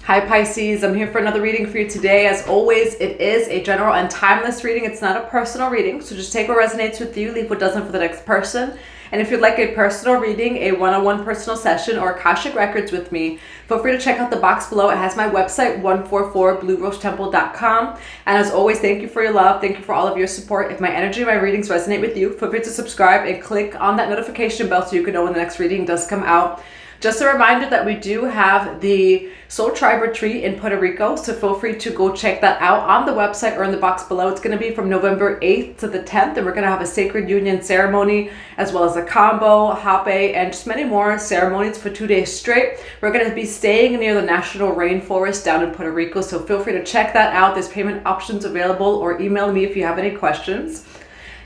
Hi Pisces, I'm here for another reading for you today. As always, it is a general and timeless reading. It's not a personal reading, so just take what resonates with you, leave what doesn't for the next person. And if you'd like a personal reading, a one-on-one personal session, or Akashic Records with me, feel free to check out the box below. It has my website, 144bluerosetemple.com. And as always, thank you for your love. Thank you for all of your support. If my energy and my readings resonate with you, feel free to subscribe and click on that notification bell so you can know when the next reading does come out. Just a reminder that we do have the Soul Tribe Retreat in Puerto Rico, so feel free to go check that out on the website or in the box below. It's going to be from November 8th to the 10th, and we're going to have a sacred union ceremony, as well as a combo, hape, and just many more ceremonies for 2 days straight. We're going to be staying near the National Rainforest down in Puerto Rico, so feel free to check that out. There's payment options available, or email me if you have any questions.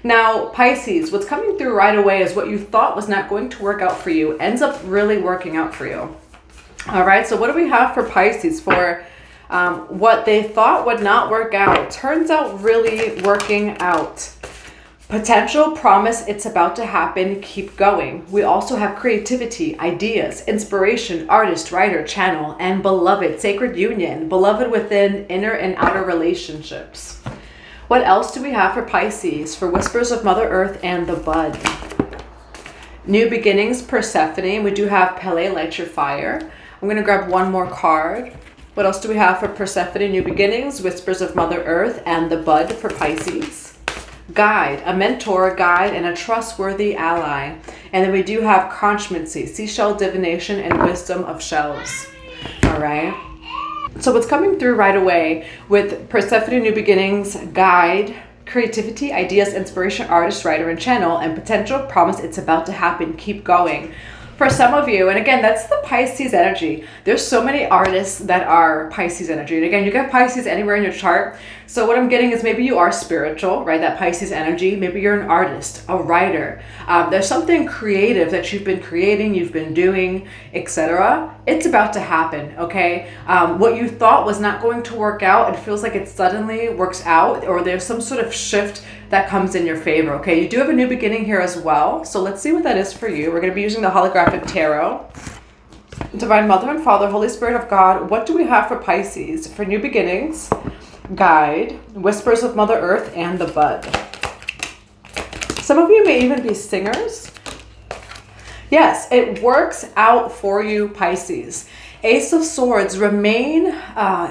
Now, Pisces, what's coming through right away is what you thought was not going to work out for you ends up really working out for you. All right, so what do we have for Pisces for what they thought would not work out? Turns out really working out. Potential, promise, it's about to happen, keep going. We also have creativity, ideas, inspiration, artist, writer, channel, and beloved, sacred union, beloved within inner and outer relationships. What else do we have for Pisces? For Whispers of Mother Earth and the Bud. New beginnings, Persephone. We do have Pele, light your fire. I'm going to grab one more card. What else do we have for Persephone? New beginnings, Whispers of Mother Earth and the Bud for Pisces. Guide, a mentor, guide, and a trustworthy ally. And then we do have Conchmancy, seashell divination, and wisdom of shells. All right. So what's coming through right away with Persephone, new beginnings, guide, creativity, ideas, inspiration, artist, writer, and channel, and potential, promise, it's about to happen, keep going. For some of you, and again, that's the Pisces energy. There's so many artists that are Pisces energy. And again, you get Pisces anywhere in your chart. So what I'm getting is maybe you are spiritual, right? That Pisces energy. Maybe you're an artist, a writer. There's something creative that you've been creating, you've been doing, etc. It's about to happen, okay? What you thought was not going to work out, it feels like it suddenly works out, or there's some sort of shift that comes in your favor, okay? You do have a new beginning here as well. So let's see what that is for you. We're going to be using the holographic tarot. Divine Mother and Father, Holy Spirit of God, what do we have for Pisces? For new beginnings, guide, Whispers of Mother Earth, and the Bud. Some of you may even be singers. Yes, it works out for you, Pisces. Ace of Swords, remain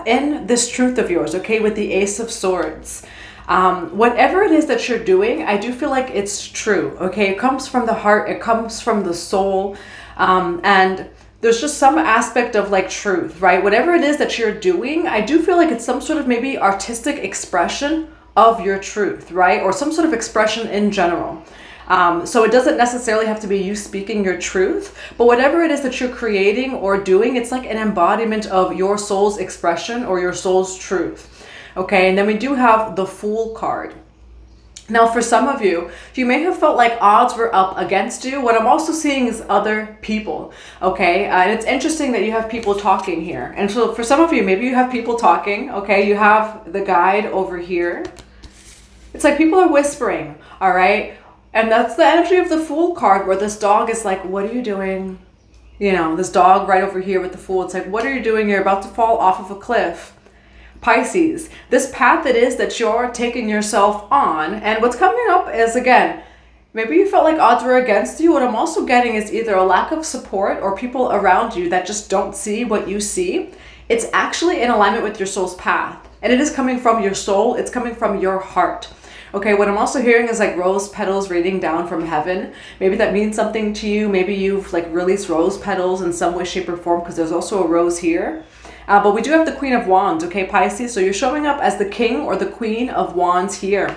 in this truth of yours, okay, with the Ace of Swords. Whatever it is that you're doing, I do feel like it's true, okay? It comes from the heart, it comes from the soul, and there's just some aspect of like truth, right? Whatever it is that you're doing, I do feel like it's some sort of maybe artistic expression of your truth, right? Or some sort of expression in general. So it doesn't necessarily have to be you speaking your truth, but whatever it is that you're creating or doing, it's like an embodiment of your soul's expression or your soul's truth. Okay, and then we do have the Fool card. Now, for some of you, you may have felt like odds were up against you. What I'm also seeing is other people, okay? And it's interesting that you have people talking here. And so for some of you, maybe you have people talking, okay? You have the guide over here. It's like people are whispering, all right? And that's the energy of the Fool card, where this dog is like, what are you doing? You know, this dog right over here with the Fool. It's like, what are you doing? You're about to fall off of a cliff. Pisces, this path it is that you're taking yourself on, and what's coming up is, again, maybe you felt like odds were against you. What I'm also getting is either a lack of support or people around you that just don't see what you see. It's actually in alignment with your soul's path, and it is coming from your soul. It's coming from your heart. Okay, what I'm also hearing is like rose petals raining down from heaven. Maybe that means something to you. Maybe you've like released rose petals in some way, shape, or form, because there's also a rose here. But we do have the Queen of Wands, okay, Pisces? So you're showing up as the King or the Queen of Wands here.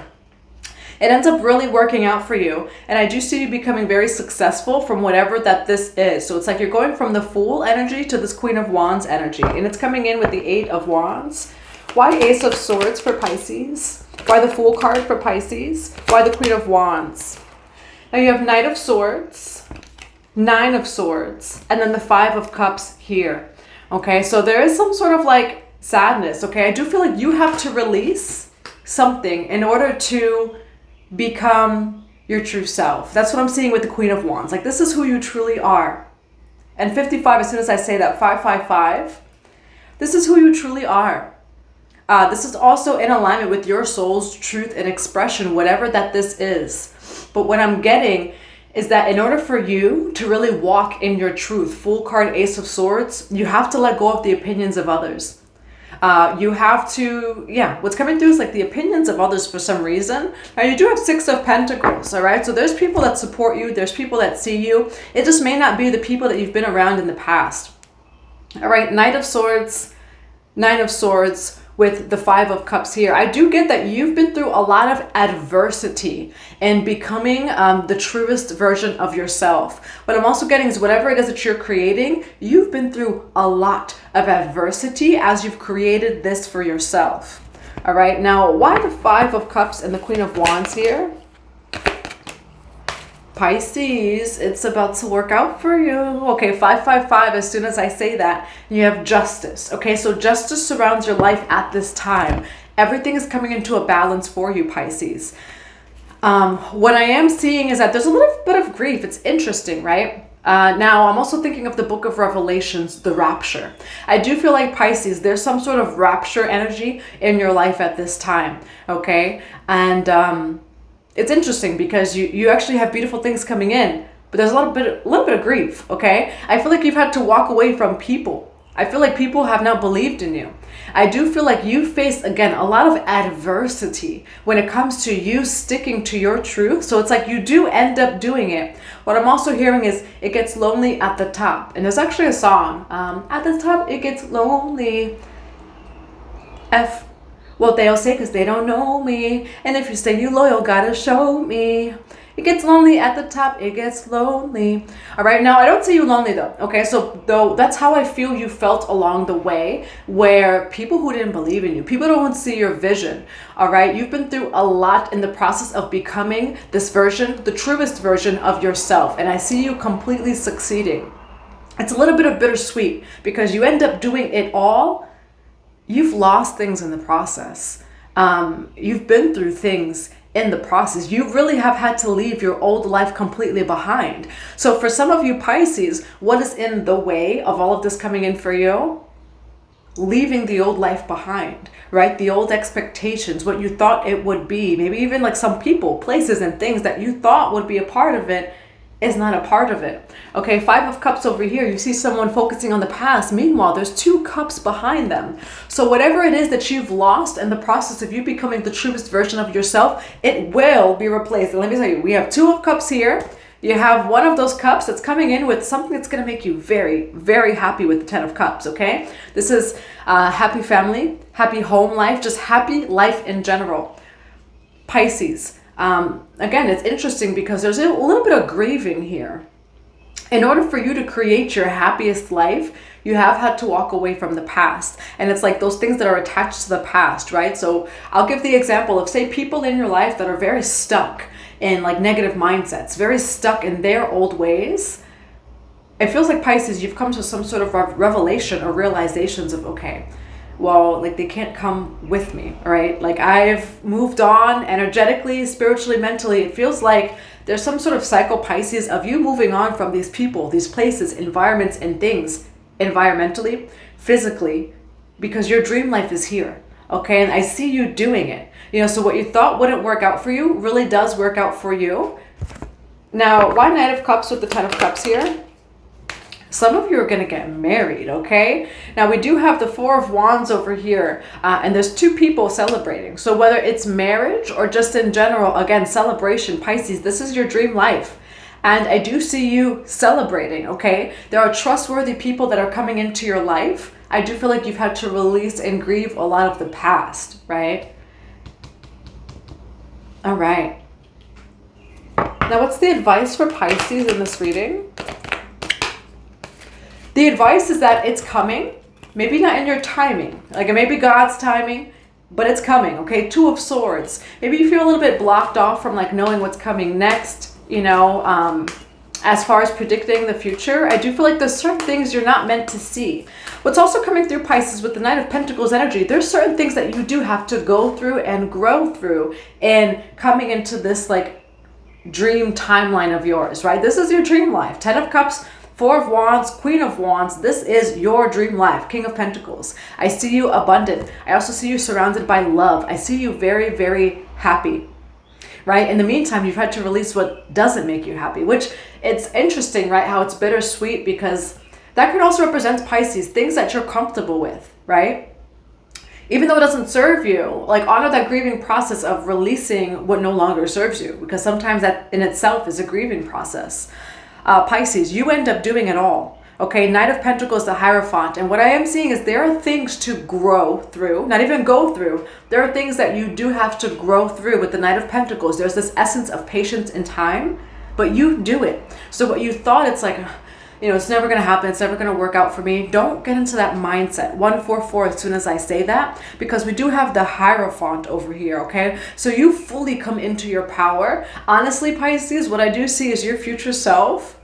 It ends up really working out for you. And I do see you becoming very successful from whatever that this is. So it's like you're going from the Fool energy to this Queen of Wands energy. And it's coming in with the 8 of Wands. Why Ace of Swords for Pisces? Why the Fool card for Pisces? Why the Queen of Wands? Now you have Knight of Swords, 9 of Swords, and then the 5 of Cups here. Okay, so there is some sort of like sadness, okay? I do feel like you have to release something in order to become your true self. That's what I'm seeing with the Queen of Wands. Like, this is who you truly are. And 55, as soon as I say that, 555, This is who you truly are. This is also in alignment with your soul's truth and expression, whatever that this is. But what I'm getting is that in order for you to really walk in your truth, full card Ace of Swords, you have to let go of the opinions of others. You have to, what's coming through is like the opinions of others for some reason. Now you do have Six of Pentacles, all right? So there's people that support you. There's people that see you. It just may not be the people that you've been around in the past. All right, Knight of Swords, Nine of Swords, with the Five of Cups here. I do get that you've been through a lot of adversity and becoming the truest version of yourself. What I'm also getting is whatever it is that you're creating, you've been through a lot of adversity as you've created this for yourself. All right, now why the Five of Cups and the Queen of Wands here? Pisces, it's about to work out for you. Okay, 555, as soon as I say that, you have justice. Okay, so justice surrounds your life at this time. Everything is coming into a balance for you, Pisces. What I am seeing is that there's a little bit of grief. It's interesting, right? Now, I'm also thinking of the book of Revelations, the rapture. I do feel like Pisces, there's some sort of rapture energy in your life at this time, okay? And it's interesting because you actually have beautiful things coming in, but there's a little bit of grief, okay? I feel like you've had to walk away from people. I feel like people have not believed in you. I do feel like you face, again, a lot of adversity when it comes to you sticking to your truth. So it's like you do end up doing it. What I'm also hearing is it gets lonely at the top. And there's actually a song, at the top it gets lonely. Well, they'll say because they don't know me. And if you say you loyal, gotta show me. It gets lonely at the top, it gets lonely. All right, now I don't see you lonely though, okay? So though that's how I feel you felt along the way, where people who didn't believe in you, people don't see your vision, all right? You've been through a lot in the process of becoming this version, the truest version of yourself. And I see you completely succeeding. It's a little bit of bittersweet because you end up doing it all. You've lost things in the process. You've been through things in the process. You really have had to leave your old life completely behind. So for some of you Pisces, what is in the way of all of this coming in for you? Leaving the old life behind, right? The old expectations, what you thought it would be. Maybe even like some people, places and things that you thought would be a part of it is not a part of it. Okay, Five of Cups over here, you see someone focusing on the past. Meanwhile, there's two cups behind them. So whatever it is that you've lost in the process of you becoming the truest version of yourself, it will be replaced. And let me tell you, we have Two of Cups here. You have one of those cups that's coming in with something that's going to make you very, very happy with the Ten of Cups, okay? This is happy family, happy home life, just happy life in general. Pisces. Again, it's interesting because there's a little bit of grieving here. In order for you to create your happiest life, you have had to walk away from the past. And it's like those things that are attached to the past, right? So I'll give the example of, say, people in your life that are very stuck in like negative mindsets, very stuck in their old ways. It feels like Pisces, you've come to some sort of revelation or realizations of, okay, well, like they can't come with me, right? Like I've moved on energetically, spiritually, mentally. It feels like there's some sort of cycle, Pisces, of you moving on from these people, these places, environments, and things, environmentally, physically, because your dream life is here, okay? And I see you doing it. You know, so what you thought wouldn't work out for you really does work out for you. Now, why Knight of Cups with the Ten of Cups here? Some of you are going to get married, okay? Now, we do have the Four of Wands over here, and there's two people celebrating. So whether it's marriage or just in general, again, celebration, Pisces, this is your dream life. And I do see you celebrating, okay? There are trustworthy people that are coming into your life. I do feel like you've had to release and grieve a lot of the past, right? All right. Now, what's the advice for Pisces in this reading? The advice is that it's coming, maybe not in your timing, like it may be God's timing, but it's coming, okay? Two of Swords. Maybe you feel a little bit blocked off from like knowing what's coming next, you know, as far as predicting the future. I do feel like there's certain things you're not meant to see. What's also coming through, Pisces, with the Knight of Pentacles energy, there's certain things that you do have to go through and grow through in coming into this like dream timeline of yours, right? This is your dream life. Ten of Cups, Four of Wands, Queen of Wands. This is your dream life. King of Pentacles. I see you abundant. I also see you surrounded by love. I see you very, very happy. Right? In the meantime, you've had to release what doesn't make you happy, which it's interesting, right? How it's bittersweet, because that could also represent Pisces, things that you're comfortable with, right? Even though it doesn't serve you, like honor that grieving process of releasing what no longer serves you, because sometimes that in itself is a grieving process. Pisces, you end up doing it all. Okay, Knight of Pentacles, the Hierophant. And what I am seeing is there are things to grow through, not even go through. There are things that you do have to grow through with the Knight of Pentacles. There's this essence of patience and time, but you do it. So what you thought, it's like, you know, it's never going to happen, it's never going to work out for me. Don't get into that mindset. 144 as soon as I say that, because we do have the Hierophant over here, okay? So you fully come into your power. Honestly, Pisces, what I do see is your future self.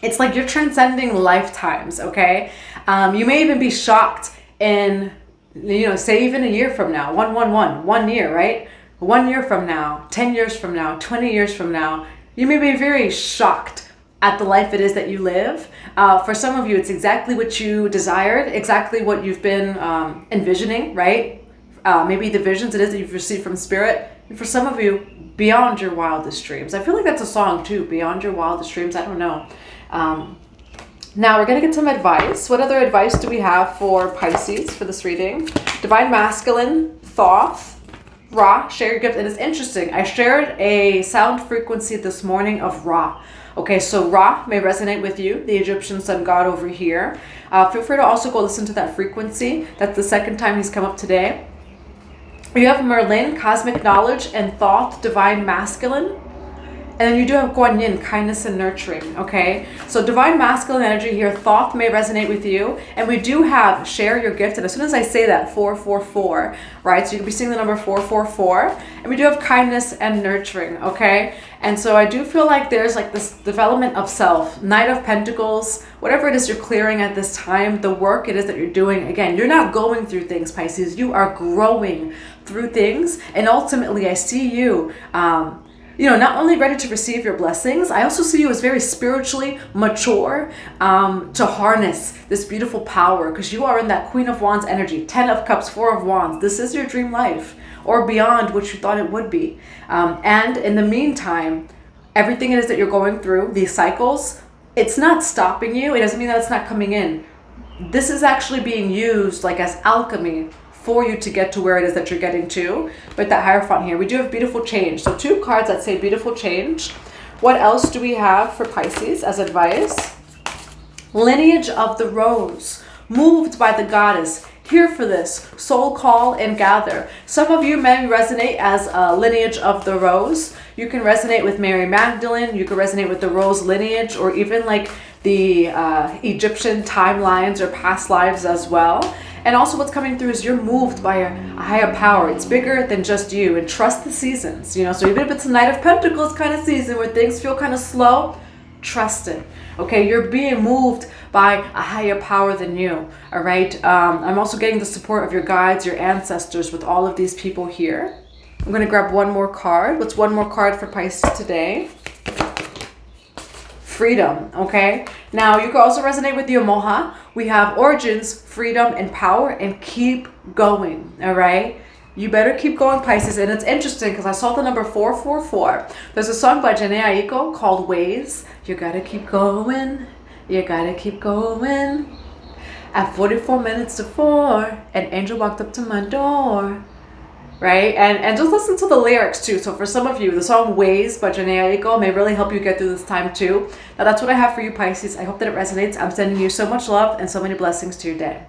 It's like you're transcending lifetimes, okay? You may even be shocked in, you know, say even a year from now, 111, 1 year, right? 1 year from now, 10 years from now, 20 years from now, you may be very shocked at the life it is that you live. For some of you, it's exactly what you desired, exactly what you've been envisioning, right? Maybe the visions it is that you've received from Spirit. And for some of you, beyond your wildest dreams. I feel like that's a song too, Beyond Your Wildest Dreams. I don't know. Now we're going to get some advice. What other advice do we have for Pisces for this reading? Divine Masculine, Thoth, Ra, share your gift. And it's interesting. I shared a sound frequency this morning of Ra. Okay, so Ra may resonate with you, the Egyptian sun god over here. Feel free to also go listen to that frequency. That's the second time he's come up today. You have Merlin, Cosmic Knowledge, and Thoth, Divine Masculine. And then you do have Guan Yin, kindness and nurturing, okay? So divine masculine energy here, Thoth may resonate with you. And we do have share your gift. And as soon as I say that, 444, right? So you can be seeing the number 444. And we do have kindness and nurturing, okay? And so I do feel like there's like this development of self, Knight of Pentacles, whatever it is you're clearing at this time, the work it is that you're doing. Again, you're not going through things, Pisces. You are growing through things. And ultimately, I see you, you know, not only ready to receive your blessings, I also see you as very spiritually mature to harness this beautiful power, because you are in that Queen of Wands energy, 10 of Cups, 4 of Wands. This is your dream life, or beyond what you thought it would be. And in the meantime, everything it is that you're going through, these cycles, it's not stopping you. It doesn't mean that it's not coming in. This is actually being used like as alchemy for you to get to where it is that you're getting to. With that Hierophant here, we do have beautiful change. So 2 cards that say beautiful change. What else do we have for Pisces as advice? Lineage of the Rose, moved by the goddess, here for this, soul call and gather. Some of you may resonate as a lineage of the Rose. You can resonate with Mary Magdalene. You can resonate with the Rose lineage, or even like the Egyptian timelines or past lives as well. And also what's coming through is you're moved by a higher power. It's bigger than just you, and trust the seasons, you know. So even if it's a Knight of Pentacles kind of season where things feel kind of slow, trust it. Okay, you're being moved by a higher power than you. All right. I'm also getting the support of your guides, your ancestors with all of these people here. I'm going to grab one more card. What's one more card for Pisces today? Freedom, okay? Now, you can also resonate with the Omoha. We have origins, freedom, and power, and keep going, all right? You better keep going, Pisces. And it's interesting because I saw the number 444. There's a song by Jhené Aiko called Ways. You gotta keep going. You gotta keep going. At 44 minutes to 4, an angel walked up to my door. Right? And just listen to the lyrics too. So for some of you, the song Ways by Jhené Aiko may really help you get through this time too. Now that's what I have for you, Pisces. I hope that it resonates. I'm sending you so much love and so many blessings to your day.